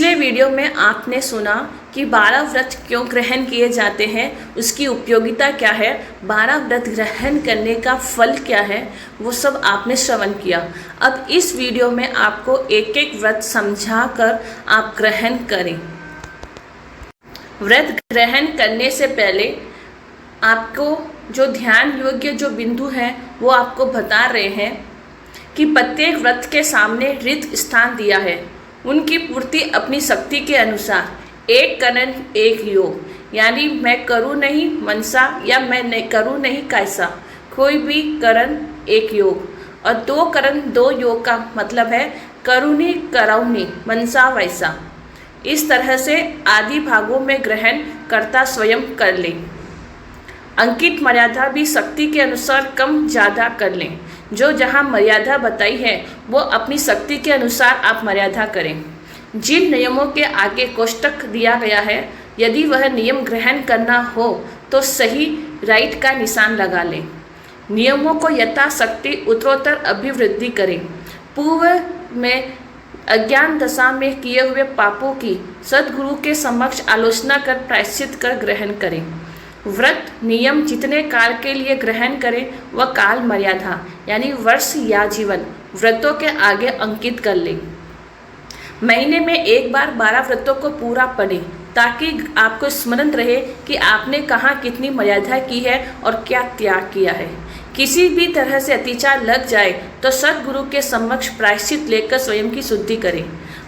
पिछले वीडियो में आपने सुना कि 12 व्रत क्यों ग्रहण किए जाते हैं, उसकी उपयोगिता क्या है, 12 व्रत ग्रहण करने का फल क्या है, वो सब आपने श्रवण किया। अब इस वीडियो में आपको एक एक व्रत समझा कर आप ग्रहण करें। व्रत ग्रहण करने से पहले आपको जो ध्यान योग्य जो बिंदु हैं वो आपको बता रहे हैं कि प्रत्येक व्रत के सामने रित स्थान दिया है। उनकी पूर्ति अपनी शक्ति के अनुसार एक करण एक योग, यानी मैं करूँ नहीं मनसा या मैं नहीं करूँ नहीं कैसा, कोई भी करण एक योग। और दो करण दो योग का मतलब है करुणी करौनी मनसा वैसा। इस तरह से आदि भागों में ग्रहण कर्ता स्वयं कर ले। अंकित मर्यादा भी शक्ति के अनुसार कम ज़्यादा कर लें। जो जहाँ मर्यादा बताई है वो अपनी शक्ति के अनुसार आप मर्यादा करें। जिन नियमों के आगे कोष्टक दिया गया है, यदि वह नियम ग्रहण करना हो तो सही राइट का निशान लगा लें। नियमों को यथाशक्ति उत्तरोत्तर अभिवृद्धि करें। पूर्व में अज्ञान दशा में किए हुए पापों की सद्गुरु के समक्ष आलोचना कर प्रायश्चित कर ग्रहण करें। व्रत नियम जितने काल के लिए ग्रहण करें वह काल मर्यादा यानी वर्ष या जीवन व्रतों के आगे अंकित कर लें। महीने में एक बार 12 व्रतों को पूरा पढ़ें ताकि आपको स्मरण रहे कि आपने कहाँ कितनी मर्यादा की है और क्या त्याग किया है। किसी भी तरह से अतिचार लग जाए तो सद्गुरु के समक्ष प्रायश्चित लेकर स्वयं की शुद्धि करें।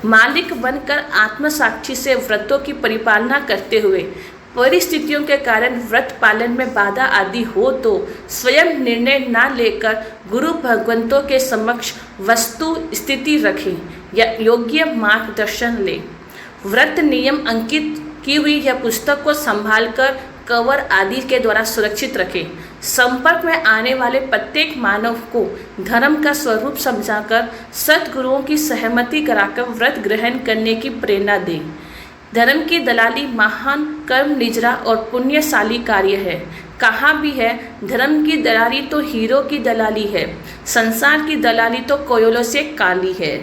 मालिक बनकर आत्मसाक्षी से व्रतों की परिपालना करते हुए परिस्थितियों के कारण व्रत पालन में बाधा आदि हो तो स्वयं निर्णय न लेकर गुरु भगवंतों के समक्ष वस्तु स्थिति रखें या योग्य मार्गदर्शन लें। व्रत नियम अंकित की हुई यह पुस्तक को संभालकर कवर आदि के द्वारा सुरक्षित रखें। संपर्क में आने वाले प्रत्येक मानव को धर्म का स्वरूप समझाकर सद्गुरुओं की सहमति कराकर व्रत ग्रहण करने की प्रेरणा दें। धर्म की दलाली महान कर्म निजरा और पुण्यशाली कार्य है। कहा भी है धर्म की दलाली तो हीरो की दलाली है, संसार की दलाली तो कोयलों से काली है।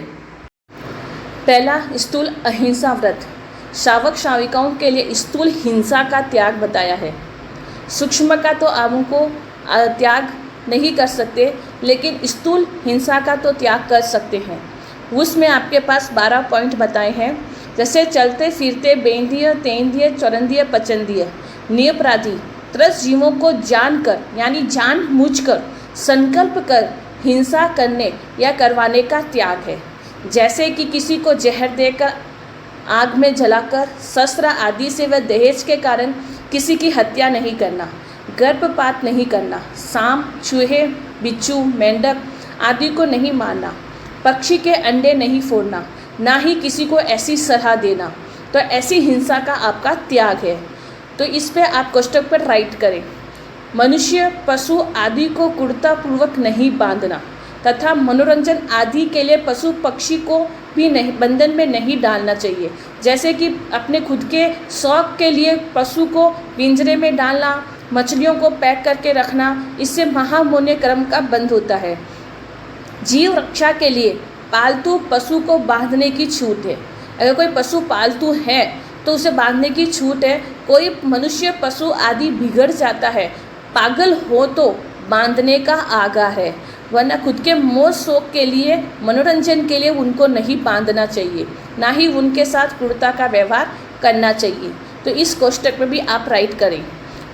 पहला स्थूल अहिंसा व्रत श्रावक श्राविकाओं के लिए स्थूल हिंसा का त्याग बताया है। सूक्ष्म का तो आपको त्याग नहीं कर सकते, लेकिन स्थूल हिंसा का तो त्याग कर सकते हैं। उसमें आपके पास 12 पॉइंट बताए हैं, जैसे चलते फिरते बेंदिय तेंदिय चौरंदिय पचंदिय निरपराधी 10 जीवों को जानकर यानी जानबूझकर संकल्प कर हिंसा करने या करवाने का त्याग है। जैसे कि किसी को जहर देकर आग में जलाकर शस्त्र आदि से व दहेज के कारण किसी की हत्या नहीं करना, गर्भपात नहीं करना, सांप चूहे बिच्छू मेंढक आदि को नहीं मारना, पक्षी के अंडे नहीं फोड़ना, ना ही किसी को ऐसी सलाह देना। तो ऐसी हिंसा का आपका त्याग है। तो इस पे आप कोष्टक पर राइट करें। मनुष्य पशु आदि को क्रूरतापूर्वक नहीं बांधना तथा मनोरंजन आदि के लिए पशु पक्षी को भी नहीं बंधन में नहीं डालना चाहिए। जैसे कि अपने खुद के शौक के लिए पशु को पिंजरे में डालना, मछलियों को पैक करके रखना, इससे महामोन्य कर्म का बंध होता है। जीव रक्षा के लिए पालतू पशु को बांधने की छूट है। अगर कोई पशु पालतू है तो उसे बांधने की छूट है। कोई मनुष्य पशु आदि बिगड़ जाता है, पागल हो तो बांधने का आगाह है, वरना खुद के मोह शौक के लिए मनोरंजन के लिए उनको नहीं बांधना चाहिए, ना ही उनके साथ क्रूरता का व्यवहार करना चाहिए। तो इस कोष्टक में भी आप राइट करें।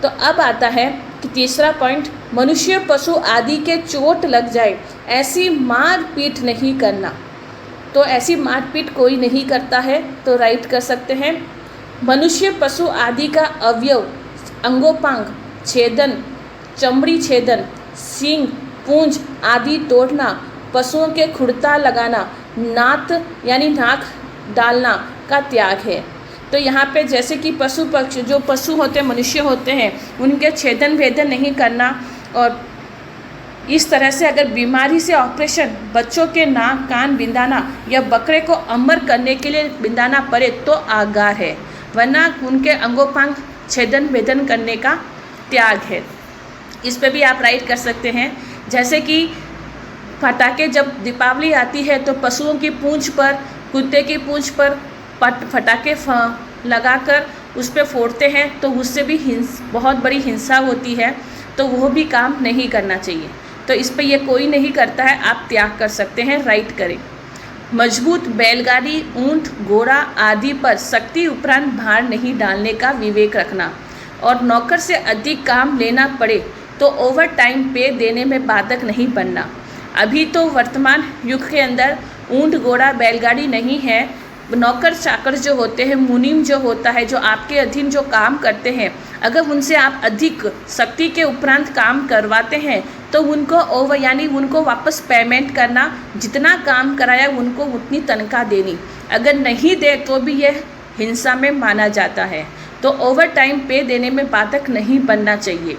तो अब आता है कि तीसरा पॉइंट, मनुष्य पशु आदि के चोट लग जाए ऐसी मारपीट नहीं करना। तो ऐसी मारपीट कोई नहीं करता है, तो राइट कर सकते हैं। मनुष्य पशु आदि का अवयव अंगोपांग छेदन, चमड़ी छेदन, सींग पूंछ आदि तोड़ना, पशुओं के खुरता लगाना, नात यानी नाक डालना का त्याग है। तो यहाँ पे जैसे कि पशु पक्षी जो पशु होते हैं मनुष्य होते हैं उनके छेदन भेदन नहीं करना। और इस तरह से अगर बीमारी से ऑपरेशन बच्चों के नाक कान बिंदाना या बकरे को अमर करने के लिए बिंदाना पड़े तो आगाह है, वरना उनके अंगोपांग छेदन भेदन करने का त्याग है। इस पे भी आप राइट कर सकते हैं। जैसे कि पटाखे जब दीपावली आती है तो पशुओं की पूंछ पर, कुत्ते की पूंछ पर फटाके लगाकर उस पर फोड़ते हैं तो उससे भी बहुत बड़ी हिंसा होती है, तो वो भी काम नहीं करना चाहिए। तो इस पर ये कोई नहीं करता है, आप त्याग कर सकते हैं, राइट करें। मजबूत बैलगाड़ी, ऊंट, घोड़ा आदि पर शक्ति उपरांत भार नहीं डालने का विवेक रखना, और नौकर से अधिक काम लेना पड़े तो ओवर टाइम पे देने में बाधक नहीं बनना। अभी तो वर्तमान युग के अंदर ऊंट, घोड़ा, बैलगाड़ी नहीं है, नौकर चाकर जो होते हैं, मुनीम जो होता है, जो आपके अधीन जो काम करते हैं, अगर उनसे आप अधिक शक्ति के उपरांत काम करवाते हैं तो उनको ओवर यानी उनको वापस पेमेंट करना, जितना काम कराया उनको उतनी तनख्वाह देनी, अगर नहीं दे तो भी यह हिंसा में माना जाता है। तो ओवर टाइम पे देने में बाधक नहीं बनना चाहिए।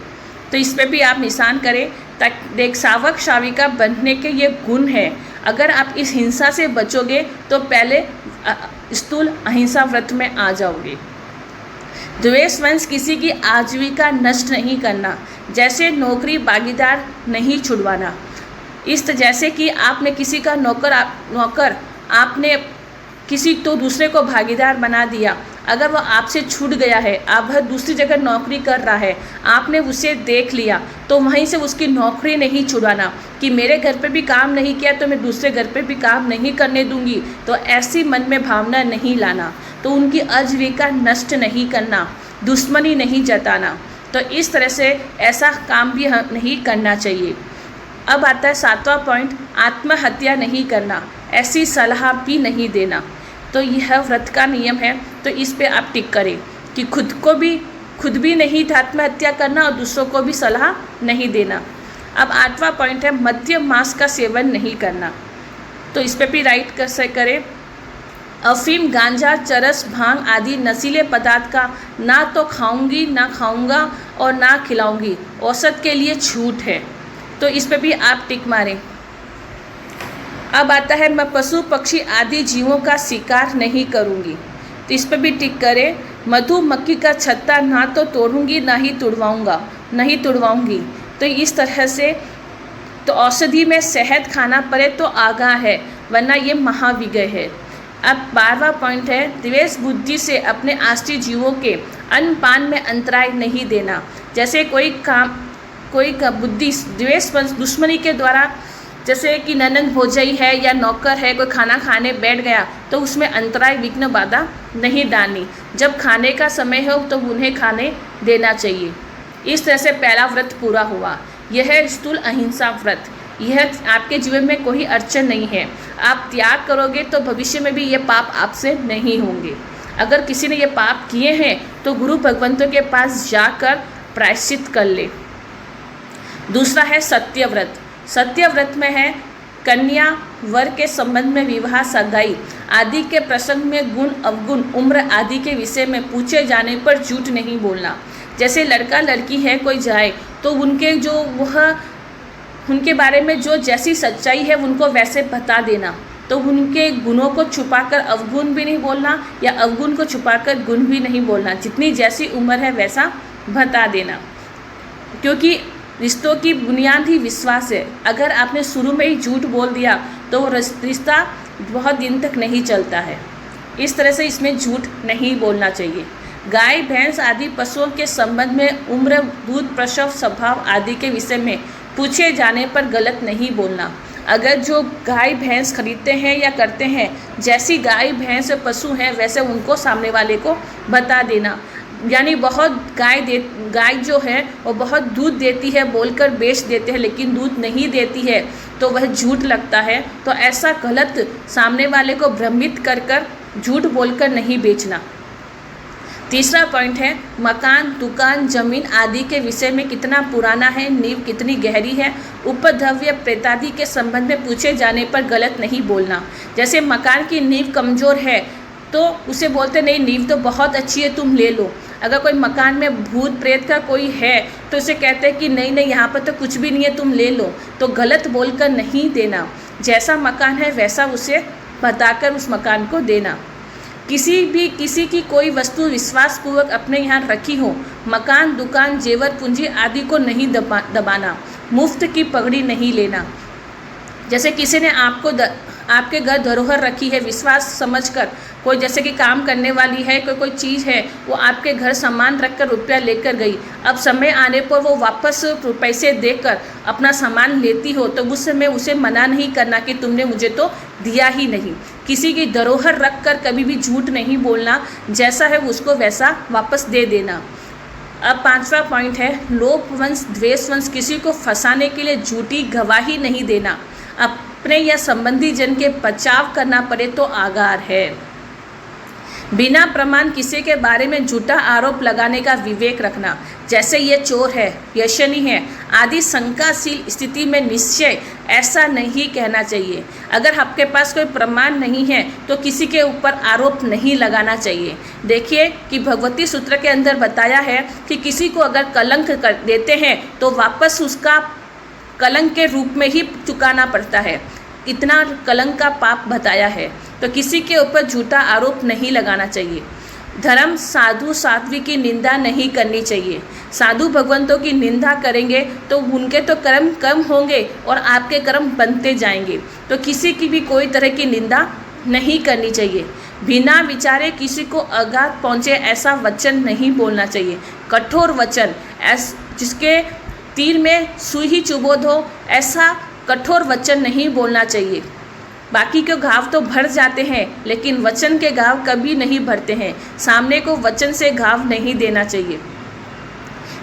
तो इस पर भी आप निशान करें, ताकि सावक साविका बनने के ये गुण है। अगर आप इस हिंसा से बचोगे तो पहले स्थूल अहिंसा व्रत में आ जाओगे। द्वेषवंश किसी की आजीविका नष्ट नहीं करना, जैसे नौकरी भागीदार नहीं छुड़वाना। जैसे कि आपने किसी का नौकर आपने किसी तो दूसरे को भागीदार बना दिया, अगर वो आपसे छूट गया है, आप दूसरी जगह नौकरी कर रहा है, आपने उसे देख लिया, तो वहीं से उसकी नौकरी नहीं छुड़ाना कि मेरे घर पे भी काम नहीं किया तो मैं दूसरे घर पे भी काम नहीं करने दूंगी। तो ऐसी मन में भावना नहीं लाना, तो उनकी आजीविका नष्ट नहीं करना, दुश्मनी नहीं जताना। तो इस तरह से ऐसा काम भी नहीं करना चाहिए। अब आता है 7वां पॉइंट, आत्महत्या नहीं करना, ऐसी सलाह भी नहीं देना। तो यह व्रत का नियम है, तो इस पे आप टिक करें कि खुद भी नहीं आत्महत्या करना और दूसरों को भी सलाह नहीं देना। अब 8वां पॉइंट है, मद्य मांस का सेवन नहीं करना। तो इस पे भी राइट करें। अफीम, गांजा, चरस, भांग आदि नशीले पदार्थ का ना तो खाऊंगी, ना खाऊंगा और ना खिलाऊंगी, औसत के लिए छूट है। तो इस पे भी आप टिक मारें। अब आता है, मैं पशु पक्षी आदि जीवों का शिकार नहीं करूंगी। तो इस पर भी टिक करें। मधुमक्खी का छत्ता ना तो तोड़ूंगी, ना ही तुड़वाऊंगी। तो इस तरह से तो औषधि में शहद खाना पड़े तो आगाह है, वरना ये महाविजय है। अब 12वां पॉइंट है, द्वेष बुद्धि से अपने आश्रित जीवों के अन्न पान में अंतराय नहीं देना। जैसे कोई बुद्धि द्वेष दुश्मनी के द्वारा, जैसे कि ननद भोजई है या नौकर है, कोई खाना खाने बैठ गया तो उसमें अंतराय, विघ्न, बाधा नहीं डालनी। जब खाने का समय हो तो उन्हें खाने देना चाहिए। इस तरह से पहला व्रत पूरा हुआ। यह है स्थूल अहिंसा व्रत। यह आपके जीवन में कोई अड़चन नहीं है। आप त्याग करोगे तो भविष्य में भी ये पाप आपसे नहीं होंगे। अगर किसी ने ये पाप किए हैं तो गुरु भगवंतों के पास जाकर प्रायश्चित कर ले। दूसरा है सत्य व्रत। सत्य व्रत में है, कन्या वर के संबंध में विवाह, सगाई आदि के प्रसंग में गुण, अवगुण, उम्र आदि के विषय में पूछे जाने पर झूठ नहीं बोलना। जैसे लड़का लड़की है कोई जाए तो उनके बारे में जो जैसी सच्चाई है उनको वैसे बता देना। तो उनके गुणों को छुपाकर अवगुण भी नहीं बोलना या अवगुण को छुपाकर गुण भी नहीं बोलना। जितनी जैसी उम्र है वैसा बता देना, क्योंकि रिश्तों की बुनियाद ही विश्वास है। अगर आपने शुरू में ही झूठ बोल दिया तो वो रिश्ता बहुत दिन तक नहीं चलता है। इस तरह से इसमें झूठ नहीं बोलना चाहिए। गाय, भैंस आदि पशुओं के संबंध में उम्र, दूध, प्रसव, स्वभाव आदि के विषय में पूछे जाने पर गलत नहीं बोलना। अगर जो गाय भैंस खरीदते हैं या करते हैं, जैसी गाय भैंस पशु हैं वैसे उनको सामने वाले को बता देना। यानी बहुत गाय जो है वो बहुत दूध देती है बोलकर बेच देते हैं, लेकिन दूध नहीं देती है तो वह झूठ लगता है। तो ऐसा गलत सामने वाले को भ्रमित कर झूठ बोलकर नहीं बेचना। तीसरा पॉइंट है, मकान, दुकान, जमीन आदि के विषय में कितना पुराना है, नींव कितनी गहरी है, उपद्रव्य, प्रेतादि के संबंध में पूछे जाने पर गलत नहीं बोलना। जैसे मकान की नींव कमज़ोर है तो उसे बोलते नहीं, नींव तो बहुत अच्छी है, तुम ले लो। अगर कोई मकान में भूत प्रेत का कोई है तो उसे कहते हैं कि नहीं यहाँ पर तो कुछ भी नहीं है, तुम ले लो। तो गलत बोलकर नहीं देना। जैसा मकान है वैसा उसे बताकर उस मकान को देना। किसी की कोई वस्तु विश्वासपूर्वक अपने यहाँ रखी हो, मकान, दुकान, जेवर, पूंजी आदि को नहीं दबाना। मुफ्त की पगड़ी नहीं लेना। जैसे किसी ने आपके घर धरोहर रखी है, विश्वास समझकर कोई जैसे कि काम करने वाली है, कोई चीज़ है, वो आपके घर सामान रख कर रुपया लेकर गई, अब समय आने पर वो वापस पैसे देकर अपना सामान लेती हो तो उस समय उसे मना नहीं करना कि तुमने मुझे तो दिया ही नहीं। किसी की धरोहर रख कर कभी भी झूठ नहीं बोलना, जैसा है उसको वैसा वापस दे देना। अब 5वां पॉइंट है लोभवंश द्वेषवंश, किसी को फंसाने के लिए झूठी गवाही नहीं देना। अपने या संबंधी जन के बचाव करना पड़े तो आगार है। बिना प्रमाण किसी के बारे में झूठा आरोप लगाने का विवेक रखना, जैसे ये चोर है, ये शनि है आदि शंकाशील स्थिति में निश्चय ऐसा नहीं कहना चाहिए। अगर आपके पास कोई प्रमाण नहीं है तो किसी के ऊपर आरोप नहीं लगाना चाहिए। देखिए कि भगवती सूत्र के अंदर बताया है कि किसी को अगर कलंक कर देते हैं तो वापस उसका कलंक के रूप में ही चुकाना पड़ता है, इतना कलंक का पाप बताया है। तो किसी के ऊपर झूठा आरोप नहीं लगाना चाहिए। धर्म साधु साध्वी की निंदा नहीं करनी चाहिए। साधु भगवंतों की निंदा करेंगे तो उनके तो कर्म कम होंगे और आपके कर्म बनते जाएंगे। तो किसी की भी कोई तरह की निंदा नहीं करनी चाहिए। बिना विचारे किसी को आघात पहुँचे ऐसा वचन नहीं बोलना चाहिए। कठोर वचन जिसके तीर में सुई ही चुभो दो, ऐसा कठोर वचन नहीं बोलना चाहिए। बाकी के घाव तो भर जाते हैं लेकिन वचन के घाव कभी नहीं भरते हैं। सामने को वचन से घाव नहीं देना चाहिए।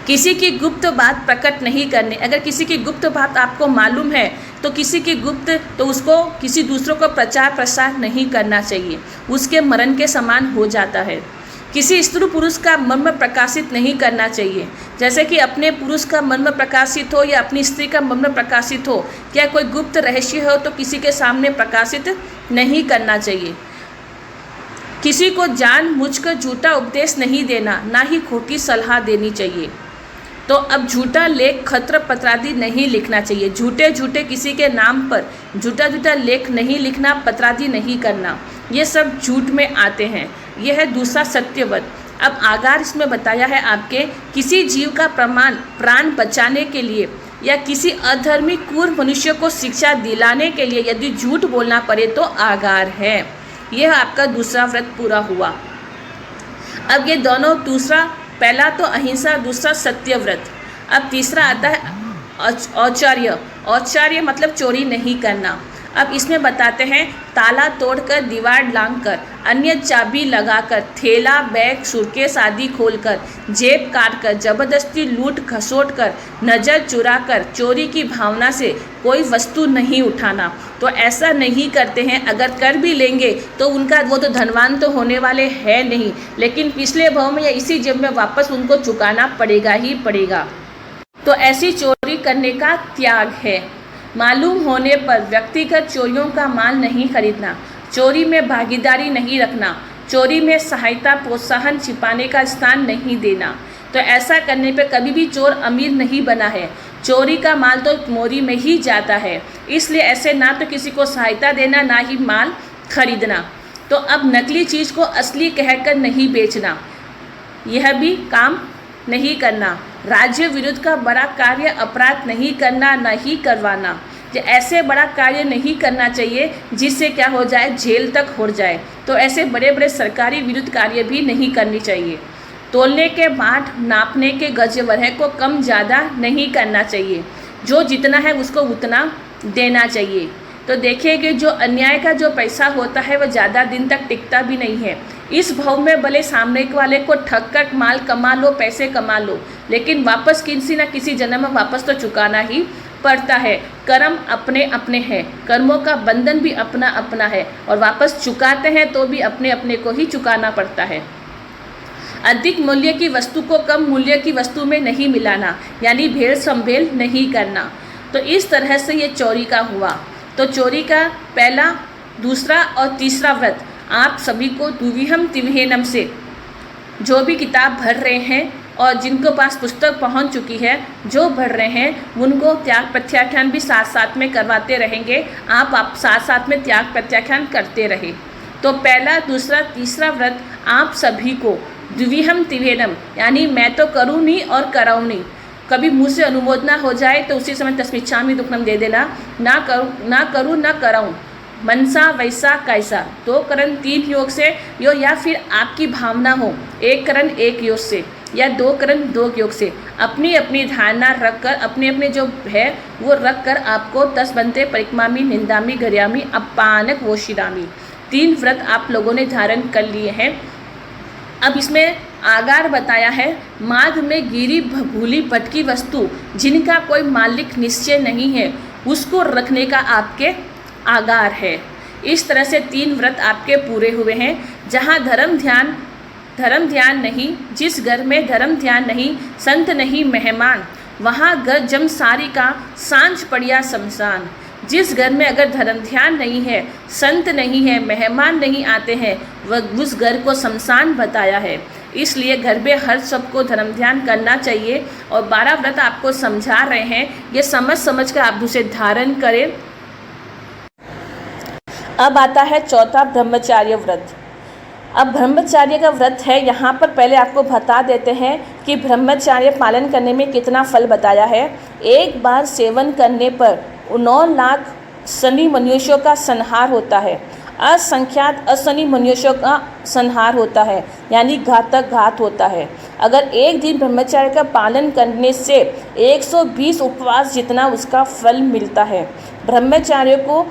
किसी की गुप्त बात प्रकट नहीं करनी। अगर किसी की गुप्त बात आपको मालूम है तो किसी की गुप्त तो उसको किसी दूसरों को प्रचार प्रसार नहीं करना चाहिए, उसके मरण के समान हो जाता है। किसी स्त्री पुरुष का मर्म प्रकाशित नहीं करना चाहिए, जैसे कि अपने पुरुष का मर्म प्रकाशित हो या अपनी स्त्री का मर्म प्रकाशित हो, क्या कोई गुप्त रहस्य हो तो किसी के सामने प्रकाशित नहीं करना चाहिए। किसी को जानबूझकर झूठा उपदेश नहीं देना, ना ही खोटी सलाह देनी चाहिए। तो अब झूठा लेख खत्र पत्रादि नहीं लिखना चाहिए। झूठे किसी के नाम पर झूठा लेख नहीं लिखना, पत्रादि नहीं करना, ये सब झूठ में आते हैं। यह है दूसरा सत्यव्रत। अब आगार इसमें बताया है आपके किसी जीव का प्राण बचाने के लिए या किसी अधर्मी क्रूर मनुष्य को शिक्षा दिलाने के लिए यदि झूठ बोलना पड़े तो आगार है। यह आपका दूसरा व्रत पूरा हुआ। अब ये दोनों पहला तो अहिंसा, दूसरा सत्यव्रत। अब तीसरा आता है औचार्य मतलब चोरी नहीं करना। अब इसमें बताते हैं ताला तोड़कर, दीवार लांघकर, अन्य चाबी लगाकर, थैला बैग सूटकेस आदि खोलकर, जेब काटकर, जबरदस्ती लूट खसोट कर, नज़र चुराकर, चोरी की भावना से कोई वस्तु नहीं उठाना। तो ऐसा नहीं करते हैं। अगर कर भी लेंगे तो वो तो धनवान तो होने वाले हैं नहीं, लेकिन पिछले भाव में या इसी जेब में वापस उनको चुकाना पड़ेगा ही पड़ेगा। तो ऐसी चोरी करने का त्याग है। मालूम होने पर व्यक्तिगत चोरियों का माल नहीं खरीदना, चोरी में भागीदारी नहीं रखना, चोरी में सहायता प्रोत्साहन छिपाने का स्थान नहीं देना। तो ऐसा करने पे कभी भी चोर अमीर नहीं बना है। चोरी का माल तो मोरी में ही जाता है, इसलिए ऐसे ना तो किसी को सहायता देना, ना ही माल खरीदना। तो अब नकली चीज़ को असली कहकर नहीं बेचना, यह भी काम नहीं करना। राज्य विरुद्ध का बड़ा कार्य अपराध नहीं करना, न ही करवाना। ऐसे बड़ा कार्य नहीं करना चाहिए जिससे क्या हो जाए, जेल तक हो जाए। तो ऐसे बड़े बड़े सरकारी विरुद्ध कार्य भी नहीं करनी चाहिए। तोलने के बाट, नापने के गज वरह को कम ज़्यादा नहीं करना चाहिए। जो जितना है उसको उतना देना चाहिए। तो देखिए कि जो अन्याय का जो पैसा होता है वह ज़्यादा दिन तक टिकता भी नहीं है। इस भाव में भले सामने वाले को ठग कर माल कमा लो, पैसे कमा लो, लेकिन वापस किसी न किसी जन्म में वापस तो चुकाना ही पड़ता है। कर्म अपने अपने हैं, कर्मों का बंधन भी अपना अपना है, और वापस चुकाते हैं तो भी अपने अपने को ही चुकाना पड़ता है। अधिक मूल्य की वस्तु को कम मूल्य की वस्तु में नहीं मिलाना, यानी भेड़ संभेल नहीं करना। तो इस तरह से ये चोरी का हुआ। तो चोरी का पहला, दूसरा और तीसरा व्रत आप सभी को द्विविहम त्रिविहेनम से जो भी किताब भर रहे हैं और जिनको पास पुस्तक पहुंच चुकी है, जो भर रहे हैं उनको त्याग प्रत्याख्यान भी साथ साथ में करवाते रहेंगे। आप साथ साथ में त्याग प्रत्याख्यान करते रहे। तो पहला, दूसरा, तीसरा व्रत आप सभी को द्विविहम त्रिविहेनम, यानी मैं तो करूँ नहीं और कराऊँ नहीं। कभी मुँह से अनुमोदना हो जाए तो उसी समय तस्मिच्छामि दुक्कडम दे देना, ना करूँ ना कराऊँ, मनसा वैसा कैसा, 2 करण 3 योग से यो, या फिर आपकी भावना हो 1 करण 1 योग से या 2 करण 2 योग से अपनी अपनी धारणा रखकर अपने अपने जो है वो रखकर आपको 10 बनते परिक्मामी, निंदामी, गर्यामी, अपानक, वोशिरामी 3 व्रत आप लोगों ने धारण कर लिए हैं। अब इसमें आगार बताया है, मार्ग में गिरी भूली भटकी वस्तु जिनका कोई मालिक निश्चय नहीं है उसको रखने का आपके आगार है। इस तरह से 3 व्रत आपके पूरे हुए हैं। जहाँ धर्म ध्यान नहीं, जिस घर में धर्म ध्यान नहीं, संत नहीं मेहमान, वहाँ घर जम सारी का सांझ पड़िया शमशान। जिस घर में अगर धर्म ध्यान नहीं है, संत नहीं है, मेहमान नहीं आते हैं, वह उस घर को शमशान बताया है। इसलिए घर में हर सबको धर्म ध्यान करना चाहिए। और 12 व्रत आपको समझा रहे हैं, ये समझ कर आप उसे धारण करें। अब आता है चौथा ब्रह्मचार्य व्रत। अब ब्रह्मचार्य का व्रत है, यहाँ पर पहले आपको बता देते हैं कि ब्रह्मचार्य पालन करने में कितना फल बताया है। एक बार सेवन करने पर 9 लाख शनि मनुष्यों का संहार होता है, असंख्यात अशनि मनुष्यों का संहार होता है, यानी घातक घात होता है। अगर एक दिन ब्रह्मचार्य का पालन करने से 120 उपवास जितना उसका फल मिलता है। ब्रह्मचार्य को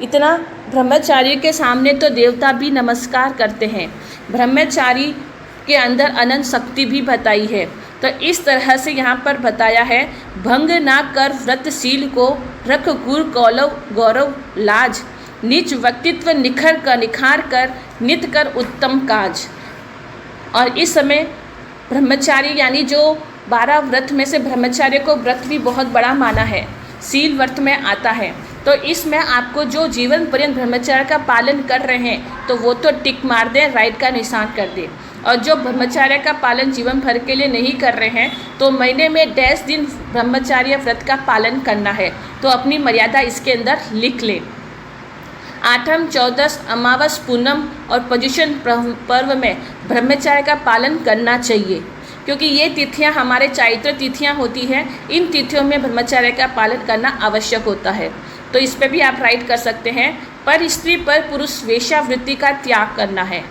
इतना, ब्रह्मचारी के सामने तो देवता भी नमस्कार करते हैं। ब्रह्मचारी के अंदर अनंत शक्ति भी बताई है। तो इस तरह से यहाँ पर बताया है, भंग ना कर व्रतशील को, रख गुर गौरव लाज, नीच व्यक्तित्व निखार कर नित कर उत्तम काज। और इस समय ब्रह्मचारी यानी जो 12 व्रत में से ब्रह्मचार्य को व्रत भी बहुत बड़ा माना है, शील व्रत में आता है। तो इसमें आपको जो जीवन पर्यंत ब्रह्मचार्य का पालन कर रहे हैं तो वो तो टिक मार दें, राइट का निशान कर दें। और जो ब्रह्मचार्य का पालन जीवन भर के लिए नहीं कर रहे हैं तो महीने में 10 दिन ब्रह्मचार्य व्रत का पालन करना है। तो अपनी मर्यादा इसके अंदर लिख लें। 8, 14, अमावस, पूनम और पर्युषण पर्व में ब्रह्मचार्य का पालन करना चाहिए, क्योंकि ये तिथियां हमारे चारित्र तिथियां होती हैं। इन तिथियों में ब्रह्मचार्य का पालन करना आवश्यक होता है। तो इस पर भी आप राइट कर सकते हैं। पर स्त्री पर पुरुष वेश्यावृत्ति का त्याग करना है,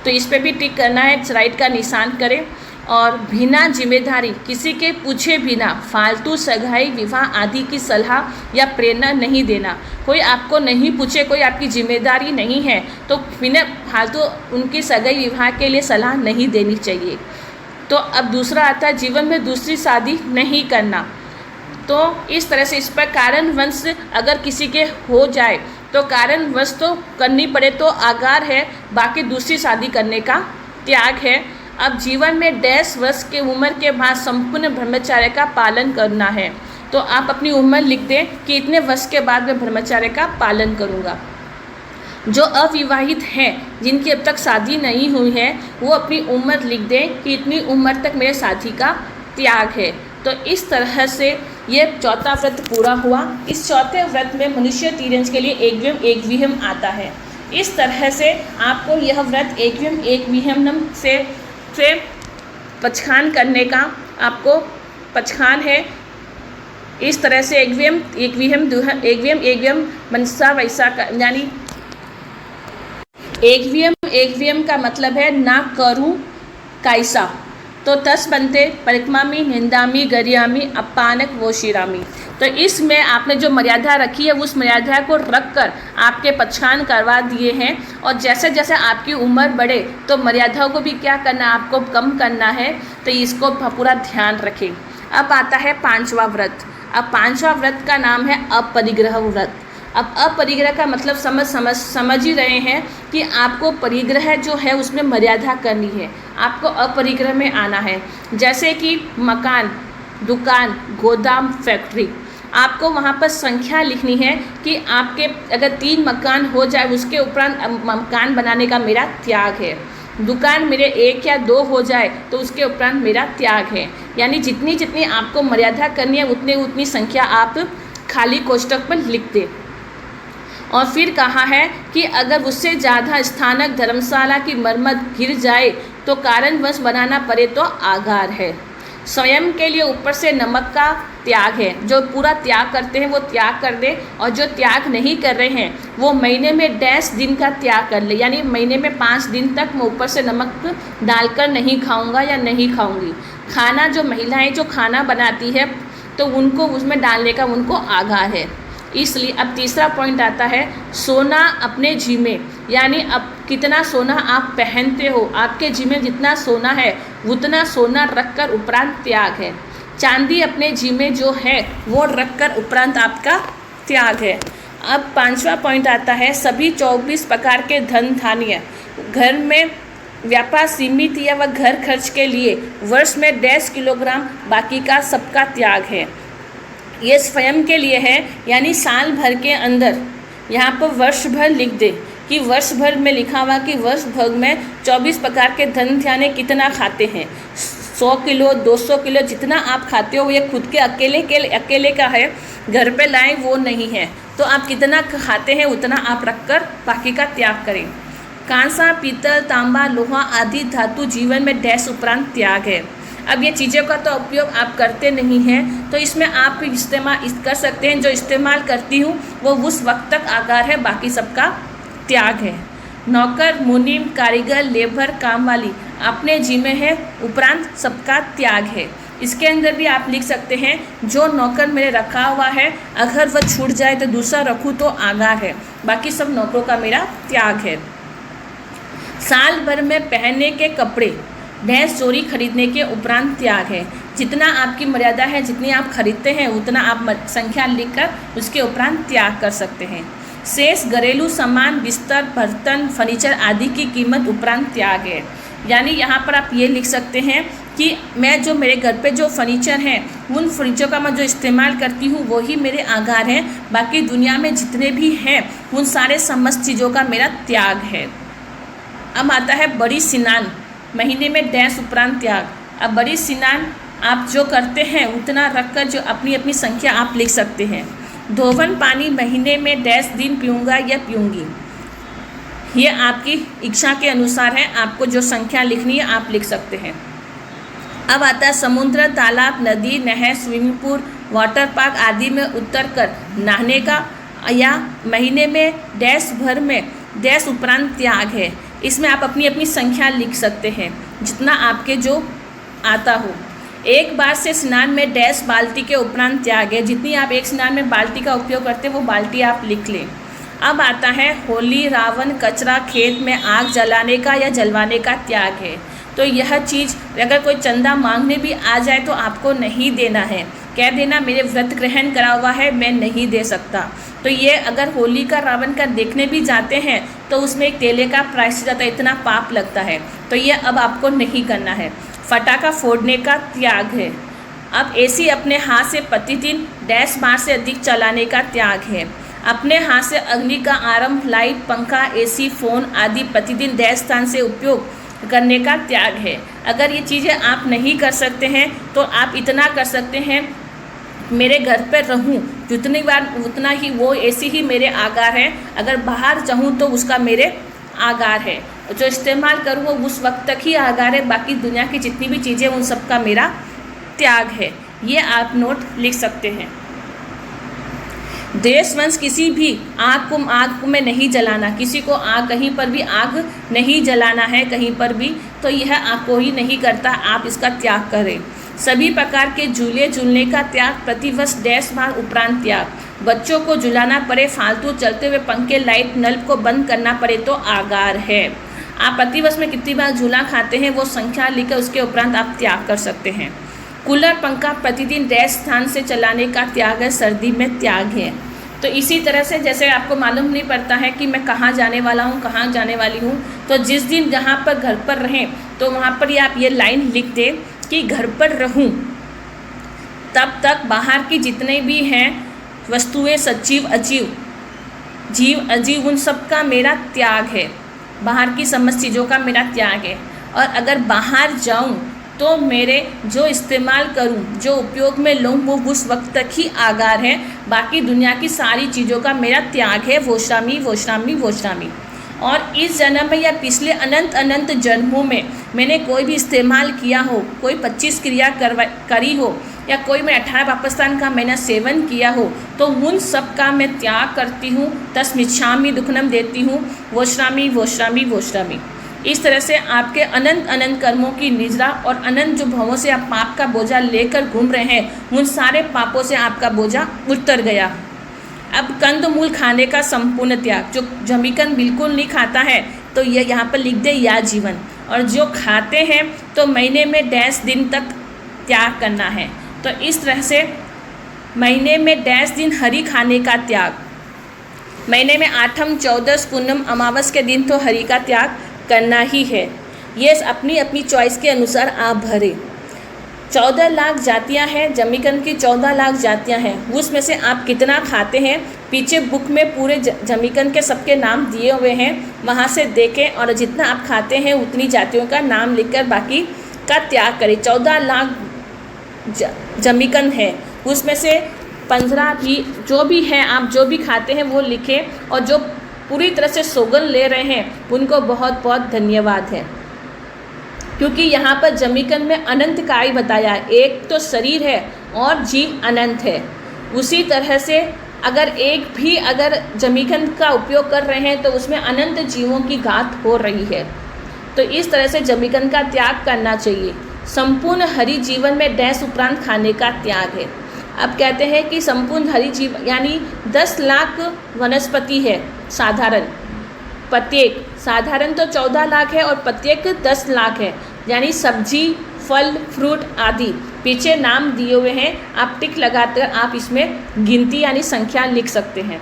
तो इस पर भी टिक करना है, राइट का निशान करें। और बिना जिम्मेदारी किसी के पूछे बिना फालतू सगाई विवाह आदि की सलाह या प्रेरणा नहीं देना। कोई आपको नहीं पूछे, कोई आपकी जिम्मेदारी नहीं है तो बिना फालतू उनकी सगाई विवाह के लिए सलाह नहीं देनी चाहिए। तो अब दूसरा आता है, जीवन में दूसरी शादी नहीं करना। तो इस तरह से इस पर कारणवश अगर किसी के हो जाए तो कारणवश तो करनी पड़े तो आगार है, बाकी दूसरी शादी करने का त्याग है। अब जीवन में 10 वर्ष के उम्र के बाद संपूर्ण ब्रह्मचार्य का पालन करना है। तो आप अपनी उम्र लिख दें कि इतने वर्ष के बाद मैं ब्रह्मचार्य का पालन करूँगा। जो अविवाहित हैं, जिनकी अब तक शादी नहीं हुई है, वो अपनी उम्र लिख दें कि इतनी उम्र तक मेरे शादी का त्याग है। तो इस तरह से ये चौथा व्रत पूरा हुआ। इस चौथे व्रत में मनुष्य तीरंज के लिए एकव्यम एकविहम आता है। इस तरह से आपको यह व्रत एकव्यम एकविहम से पचखान करने का आपको पचखान है। इस तरह से एकव्यम एकविहम मनसा वैसा का, यानी एकव्यम का मतलब है ना करूँ कैसा। तो 10 बनते परिक्मामी, निंदामी, गर्यामी, अपानक, वोशिरामी। तो इसमें आपने जो मर्यादा रखी है उस मर्यादा को रखकर आपके पचखान करवा दिए हैं। और जैसे जैसे आपकी उम्र बढ़े तो मर्यादाओं को भी क्या करना, आपको कम करना है। तो इसको पूरा ध्यान रखें। अब आता है 5वां व्रत। अब 5वां व्रत का नाम है अपरिग्रह व्रत। अब अपरिग्रह का मतलब समझ ही रहे हैं कि आपको परिग्रह जो है उसमें मर्यादा करनी है, आपको अपरिग्रह में आना है। जैसे कि मकान, दुकान, गोदाम, फैक्ट्री, आपको वहाँ पर संख्या लिखनी है कि आपके अगर 3 मकान हो जाए उसके उपरांत मकान बनाने का मेरा त्याग है। दुकान मेरे 1 या 2 हो जाए तो उसके उपरांत मेरा त्याग है। यानी जितनी आपको मर्यादा करनी है उतनी संख्या आप खाली कोष्टक पर लिख दें। और फिर कहा है कि अगर उससे ज़्यादा स्थानक धर्मशाला की मरम्मत गिर जाए तो कारणवश बनाना पड़े तो आगार है। स्वयं के लिए ऊपर से नमक का त्याग है। जो पूरा त्याग करते हैं वो त्याग कर दे, और जो त्याग नहीं कर रहे हैं वो महीने में डैश दिन का त्याग कर ले, यानी महीने में 5 दिन तक मैं ऊपर से नमक डालकर नहीं खाऊंगा या नहीं खाऊंगी। खाना जो महिलाएं जो खाना बनाती है तो उनको उसमें डालने का उनको आगाह है। इसलिए अब तीसरा पॉइंट आता है सोना अपने जी में, यानी अब कितना सोना आप पहनते हो, आपके जी में जितना सोना है उतना सोना रखकर उपरांत त्याग है। चांदी अपने जी में जो है वो रखकर उपरांत आपका त्याग है। अब 5वां पॉइंट आता है सभी 24 प्रकार के धन धान्य घर में व्यापार सीमित या वह घर खर्च के लिए वर्ष में 1.5 किलोग्राम, बाकी का सबका त्याग है। ये स्वयं के लिए है, यानी साल भर के अंदर यहाँ पर वर्ष भर लिख दे कि वर्ष भर में लिखा हुआ कि वर्ष भर में 24 प्रकार के धन धान्य कितना खाते हैं। 100 किलो 200 किलो जितना आप खाते हो ये खुद के अकेले का है, घर पे लाए वो नहीं है। तो आप कितना खाते हैं उतना आप रखकर बाकी का त्याग करें। कांसा, पीतल, तांबा, लोहा आदि धातु जीवन में डैश उपरांत त्याग है। अब ये चीज़ों का तो उपयोग आप करते नहीं हैं, तो इसमें आप इस्तेमाल कर सकते हैं। जो इस्तेमाल करती हूँ वो उस वक्त तक आकार है, बाकी सबका त्याग है। नौकर, मुनीम, कारीगर, लेबर, काम वाली अपने जी में है, उपरांत सबका त्याग है। इसके अंदर भी आप लिख सकते हैं जो नौकर मेरे रखा हुआ है अगर वह छूट जाए तो दूसरा रखूँ तो आगार है, बाकी सब नौकरों का मेरा त्याग है। साल भर में पहनने के कपड़े भैंस चोरी खरीदने के उपरांत त्याग है। जितना आपकी मर्यादा है, जितनी आप खरीदते हैं उतना आप संख्या लिखकर उसके उपरांत त्याग कर सकते हैं। शेष घरेलू सामान, बिस्तर, बर्तन, फर्नीचर आदि की कीमत उपरांत त्याग है। यानी यहाँ पर आप ये लिख सकते हैं कि मैं जो मेरे घर पे जो फर्नीचर हैं उन फर्नीचर का मैं जो इस्तेमाल करती हूँ वही मेरे आगार हैं, बाकी दुनिया में जितने भी हैं उन सारे समस्त चीज़ों का मेरा त्याग है। अब आता है बड़ी स्नान, महीने में डैश उपरांत त्याग। अब बड़ी स्नान आप जो करते हैं उतना रखकर जो अपनी अपनी संख्या आप लिख सकते हैं। धोवन पानी महीने में डैश दिन पीऊँगा या पीऊँगी, ये आपकी इच्छा के अनुसार है, आपको जो संख्या लिखनी है आप लिख सकते हैं। अब आता है समुद्र, तालाब, नदी, नहर, स्विमिंग पूल, वाटर पार्क आदि में उतर कर नहाने का, या महीने में डैश भर में डैश उपरांत त्याग है। इसमें आप अपनी अपनी संख्या लिख सकते हैं जितना आपके जो आता हो। एक बार से स्नान में डैश बाल्टी के उपरांत त्याग है। जितनी आप एक स्नान में बाल्टी का उपयोग करते हैं वो बाल्टी आप लिख लें। अब आता है होली, रावण, कचरा, खेत में आग जलाने का या जलवाने का त्याग है। तो यह चीज़ अगर कोई चंदा मांगने भी आ जाए तो आपको नहीं देना है, कह देना मेरे व्रत ग्रहण करा हुआ है मैं नहीं दे सकता। तो ये अगर होली का रावण का देखने भी जाते हैं तो उसमें एक तेले का प्रायश्चित जाता है, इतना पाप लगता है, तो ये अब आपको नहीं करना है। फटाका फोड़ने का त्याग है। अब एसी अपने हाथ से प्रतिदिन डैश बार से अधिक चलाने का त्याग है। अपने हाथ से अग्नि का आरंभ, लाइट, पंखा, एसी, फोन आदि प्रतिदिन डैश स्थान से उपयोग करने का त्याग है। अगर ये चीज़ें आप नहीं कर सकते हैं तो आप इतना कर सकते हैं, मेरे घर पर रहूं जितनी बार उतना ही वो एसी ही मेरे आगार है, अगर बाहर जाऊं तो उसका मेरे आगार है, जो इस्तेमाल करूं वो उस वक्त तक ही आगार है, बाकी दुनिया की जितनी भी चीज़ें उन सब का मेरा त्याग है। ये आप नोट लिख सकते हैं। देश वंश किसी भी आग में नहीं जलाना, किसी को आग कहीं पर भी आग नहीं जलाना है कहीं पर भी, तो यह आग को ही नहीं करता, आप इसका त्याग करें। सभी प्रकार के झूले झूलने का त्याग, प्रतिवर्ष डैश बार उपरांत त्याग। बच्चों को झुलाना पड़े, फालतू चलते हुए पंखे, लाइट, नल को बंद करना पड़े तो आगार है। आप प्रतिवर्ष में कितनी बार झूला खाते हैं वो संख्या लिखकर उसके उपरांत आप त्याग कर सकते हैं। कूलर, पंखा प्रतिदिन डैश स्थान से चलाने का त्याग है, सर्दी में त्याग है। तो इसी तरह से जैसे आपको मालूम नहीं पड़ता है कि मैं कहाँ जाने वाला हूँ, कहाँ जाने वाली हूँ, तो जिस दिन जहाँ पर घर पर रहें तो वहाँ पर आप ये लाइन लिख दें कि घर पर रहूं तब तक बाहर की जितने भी हैं वस्तुएं, सजीव अजीव, जीव अजीव, उन सब का मेरा त्याग है, बाहर की समस्त चीज़ों का मेरा त्याग है। और अगर बाहर जाऊं तो मेरे जो इस्तेमाल करूं, जो उपयोग में लूँ वो उस वक्त तक ही आगार है, बाकी दुनिया की सारी चीज़ों का मेरा त्याग है। वोश्रामी वोश्रामी वोश्रामी। और इस जन्म में या पिछले अनंत अनंत जन्मों में मैंने कोई भी इस्तेमाल किया हो, कोई 25 क्रिया करी हो, या कोई मैं 18 पापस्थान का मैंने सेवन किया हो, तो उन सब का मैं त्याग करती हूँ। तस्मिच्छामि दुक्खनम देती हूँ, वोश्रामि वोश्रामि वोश्रामि। इस तरह से आपके अनंत अनंत कर्मों की निजरा और अनंत जो भवों से आप पाप का बोझा लेकर घूम रहे हैं, उन सारे पापों से आपका बोझा उतर गया। अब कंदमूल खाने का संपूर्ण त्याग, जो जमीकन बिल्कुल नहीं खाता है तो ये यहाँ पर लिख दे या जीवन, और जो खाते हैं तो महीने में 10 दिन तक त्याग करना है। तो इस तरह से महीने में 10 दिन हरी खाने का त्याग, महीने में 8म 14 पूनम अमावस के दिन तो हरी का त्याग करना ही है। ये अपनी अपनी चॉइस के अनुसार आप भरें। 14 लाख जातियां हैं, जमीकन की 14 लाख जातियां हैं, उसमें से आप कितना खाते हैं, पीछे बुक में पूरे जमीकन के सबके नाम दिए हुए हैं, वहाँ से देखें और जितना आप खाते हैं उतनी जातियों का नाम लिखकर बाकी का त्याग करें। 14 लाख जमीकन है, उसमें से 15 भी जो भी हैं, आप जो भी खाते हैं वो लिखें, और जो पूरी तरह से सौगंध ले रहे हैं उनको बहुत बहुत धन्यवाद है। क्योंकि यहाँ पर जमीकन में अनंत का ही बताया है, एक तो शरीर है और जीव अनंत है। उसी तरह से अगर एक भी अगर जमीकन का उपयोग कर रहे हैं तो उसमें अनंत जीवों की घात हो रही है। तो इस तरह से जमीकन का त्याग करना चाहिए। संपूर्ण हरि जीवन में 10 उपरांत खाने का त्याग है। अब कहते हैं कि संपूर्ण हरि जीव यानी 10 लाख वनस्पति है साधारण, प्रत्येक साधारण तो 14 लाख है और प्रत्येक 10 लाख है, यानी सब्जी फल फ्रूट आदि पीछे नाम दिए हुए हैं, आप टिक लगाकर आप इसमें गिनती यानी संख्या लिख सकते हैं।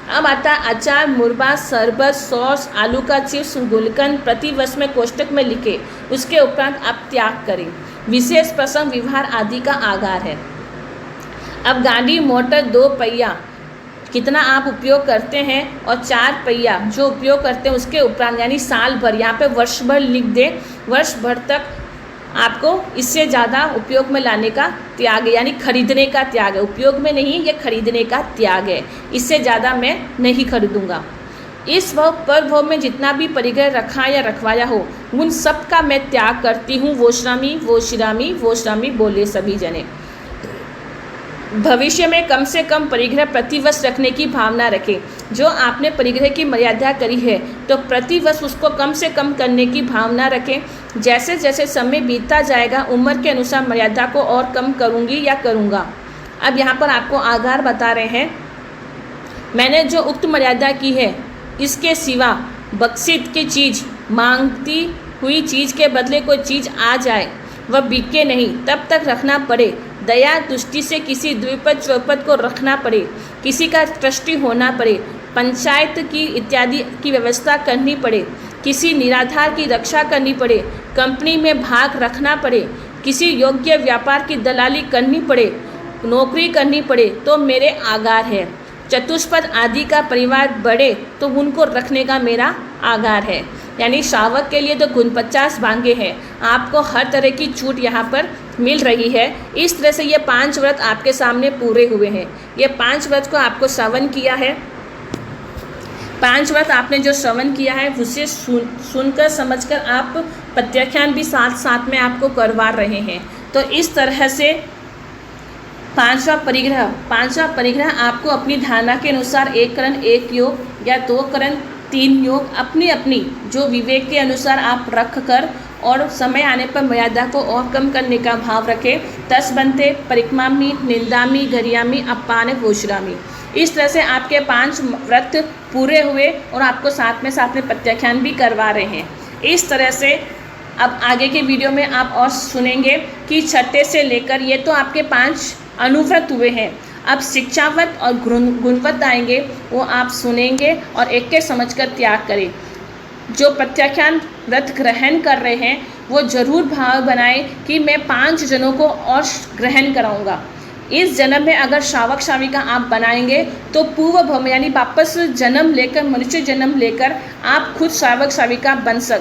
अब आता अचार मुरबा शरबत सॉस आलू का चिप्स गुलकंद प्रतिवर्ष में कोष्टक में लिखे, उसके उपरांत आप त्याग करें। विशेष प्रसंग व्यवहार आदि का आगार है। अब गाड़ी मोटर 2 पहिया कितना आप उपयोग करते हैं और 4 पहिया जो उपयोग करते हैं उसके उपरांत यानी साल भर, यहाँ पे वर्ष भर लिख दें, वर्ष भर तक आपको इससे ज़्यादा उपयोग में लाने का त्याग है, यानी खरीदने का त्याग है। उपयोग में नहीं, ये खरीदने का त्याग है, इससे ज़्यादा मैं नहीं खरीदूँगा। इस भव पर भव में जितना भी परिग्रह रखा या रखवाया हो उन सब का मैं त्याग करती हूँ। वोश्रामि वोश्रामि वोश्रामि बोले सभी जने। भविष्य में कम से कम परिग्रह प्रतिवर्ष रखने की भावना रखें। जो आपने परिग्रह की मर्यादा करी है तो प्रतिवर्ष उसको कम से कम करने की भावना रखें। जैसे जैसे समय बीतता जाएगा उम्र के अनुसार मर्यादा को और कम करूँगी या करूँगा। अब यहाँ पर आपको आगार बता रहे हैं, मैंने जो उक्त मर्यादा की है इसके सिवा बख्शित की चीज़ मांगती हुई चीज़ के बदले कोई चीज़ आ जाए वह बिके नहीं, तब तक रखना पड़े। दया दृष्टि से किसी द्विपद चौपद को रखना पड़े, किसी का ट्रस्टी होना पड़े, पंचायत की इत्यादि की व्यवस्था करनी पड़े, किसी निराधार की रक्षा करनी पड़े, कंपनी में भाग रखना पड़े, किसी योग्य व्यापार की दलाली करनी पड़े, नौकरी करनी पड़े तो मेरे आगार है। चतुष्पद आदि का परिवार बढ़े तो उनको रखने का मेरा आगार है। यानी श्रावक के लिए तो 49 भांगे हैं, आपको हर तरह की छूट यहाँ पर मिल रही है। इस तरह से ये 5 व्रत आपके सामने पूरे हुए हैं। ये 5 व्रत को आपको श्रवण किया है, 5 व्रत आपने जो श्रवण किया है उसे सुनकर समझकर आप प्रत्याख्यान भी साथ साथ में आपको करवा रहे हैं। तो इस तरह से 5वां परिग्रह आपको अपनी धारणा के अनुसार 1 करण 1 योग या 2 करण 3 योग अपनी अपनी जो विवेक के अनुसार आप रख कर और समय आने पर मर्यादा को और कम करने का भाव रखें। 10 बनते परिक्मामी निंदामी गरियामी अपान वोश्रामी। इस तरह से आपके 5 व्रत पूरे हुए और आपको साथ में प्रत्याख्यान भी करवा रहे हैं। इस तरह से अब आगे के वीडियो में आप और सुनेंगे कि छठे से लेकर ये तो आपके 5 अनुव्रत हुए हैं। अब शिक्षाव्रत और गुणव्रत आएंगे, वो आप सुनेंगे और एक एक समझकर त्याग करें। जो प्रत्याख्यान व्रत ग्रहण कर रहे हैं वो जरूर भाव बनाएं कि मैं 5 जनों को और ग्रहण कराऊंगा। इस जन्म में अगर श्रावक श्राविका आप बनाएंगे तो पूर्व भव यानी वापस जन्म लेकर मनुष्य जन्म लेकर आप खुद श्रावक श्राविका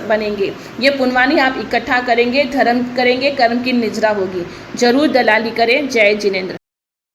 बनेंगे। ये पुण्यवानी आप इकट्ठा करेंगे, धर्म करेंगे, कर्म की निजरा होगी। जरूर दलाली करें। जय जिनेंद्र।